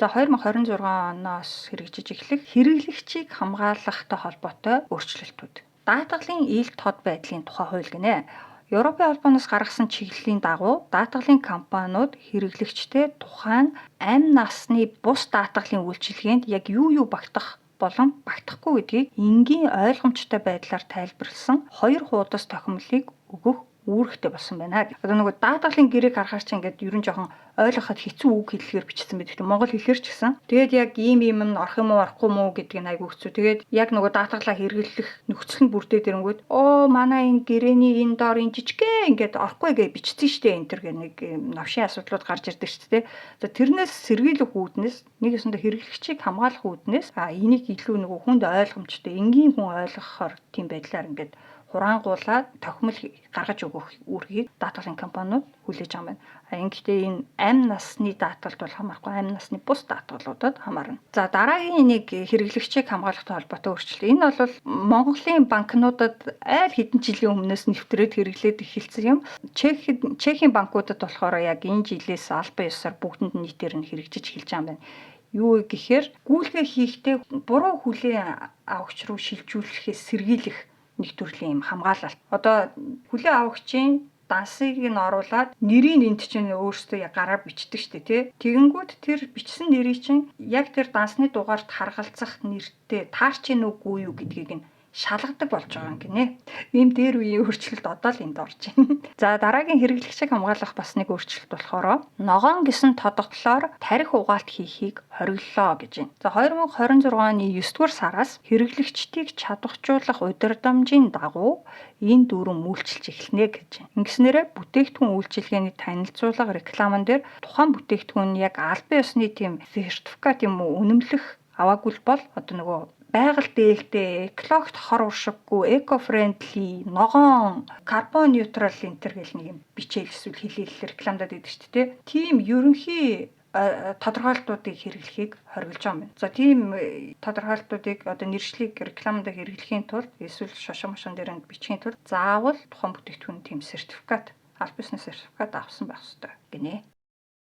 За 2026 оноос хэрэгжиж эхлэх хэрэглэгчийг хамгаалахтай холбоотой өөрчлөлтүүд. Даатгалын ил тод байдлын тухай хууль гинэ. Европын холбооноос гаргасан чиглэлийн дагуу даатгалын компаниуд хэрэглэгчтэй тухайн амь насны бус даатгалын үйлчилгээнд яг юу багтах болон багтахгүй гэдгийг энгийн ойлгомжтой байдлаар тайлбарласан 2 хуудас тохиомлыг өгөх үүрэгтэй болсон байна. Одоо нөгөө даатгалын гэрээг харахаар чинь ингээд ерөн жоохон ойлгоход хэцүү үг хэллэгээр бичсэн байдаг. Тэгтээ монгол хэлээр ч гэсэн. Тэгээд яг ийм юм орох юм уу, орохгүй мүү гэдгийг айгүй хэцүү. Тэгээд яг нөгөө даатгалаа хэрэглэх нөхцөл нь бүрдээд ирэнгүүт манай энэ гэрэний энэ доор энэ жижигхэн ингээд орохгүй гэж бичсэн штэ энэ төр гэх нэг новшийн асуудлууд гарч ирдэг штэ. За тэрнээс сэргийлэх үүднээс нэг ёсондоо хэрэглэгчийг хамгаалах үүднээс энийг илүү нөгөө хүнд ойлгомжтой энгийн хүн ойлгохоор тийм байдлаар ингээд хураангуулаад тохимол гаргаж өгөх үүргийг даатгалын компаниуд хүлээж байгаа юм байна. Гэхдээ энэ амь насны даатгалд бол хамаарахгүй, амь насны бус даатгалуудад хамаарна. За дараагийн нэг хэрэглэгчийг хамгаалахтай холбоотой өөрчлөлт. Энэ бол Монголын банкнуудад аль хэдэн жилийн өмнөөс нэвтрээд хэрэглээд эхэлсэн юм. Чехийн банкудад болохоор яг энэ жилээс албан ёсоор бүгдэнд нийтээр нь хэрэгжиж эхэлж байгаа юм байна. Юу гэхээр гүйлгээ хийхдээ буруу хүлээн авагч руу шилжүүлэхээс сэргийлэх нэг төрлийн юм хамгаалалт. Одоо хүлээн авагчийн дансыг нь оруулаад нэрийг энд чинь өөрөөсөө яг гараар бичдэг штэ тий. Тэгэнгүүт тэр бичсэн нэрийг чинь яг тэр дансны дугаарт харгалзах нэртэй таарч ийн үгүй юу гэдгийг нь шалгадаг болж байгаа юм гинэ. Ийм дээр үеийн өөрчлөлт одоо л энд орж байна. За дараагийн хэрэглэгчийг хамгаалах бас нэг өөрчлөлт болохоор ногоон гисэн тодгололоор тарих угаалт хийхийг хориглолоо гэж байна. За 2026 оны 9-р сараас хэрэглэгчдийг чадваржуулах удирдамжийн дагуу энэ дүрэн үйлчилж эхэлнэ гэж байна. Ингэснээрээ бүтээгдэхүүн үйлчилгээний танилцуулга рекламан дээр тухайн бүтээгдэхүүн яг албан ёсны тийм сертификат юм уу үнэмлэх аваагүй бол одоо нөгөө байгаль дээлтэй, экологт хор уршиггүй, эко-френдли, ногоон, карбон нейтрал энтер гэх нэг юм бичээл эсвэл хэлэл рекламадад байдаг шүү дээ. Тийм ерөнхий тодорхойлолтуудыг хэрэглэхийг хориглож байгаа юм байна. За тийм тодорхойлолтуудыг одоо нэршлиг рекламад хэрэглэхийн тулд эсвэл шошоо мошон дээр нь бичихийн тулд заавал тухайн бүтээгдэхүүн тийм сертификат, албан ёсны сертификат авсан байх ёстой гинэ.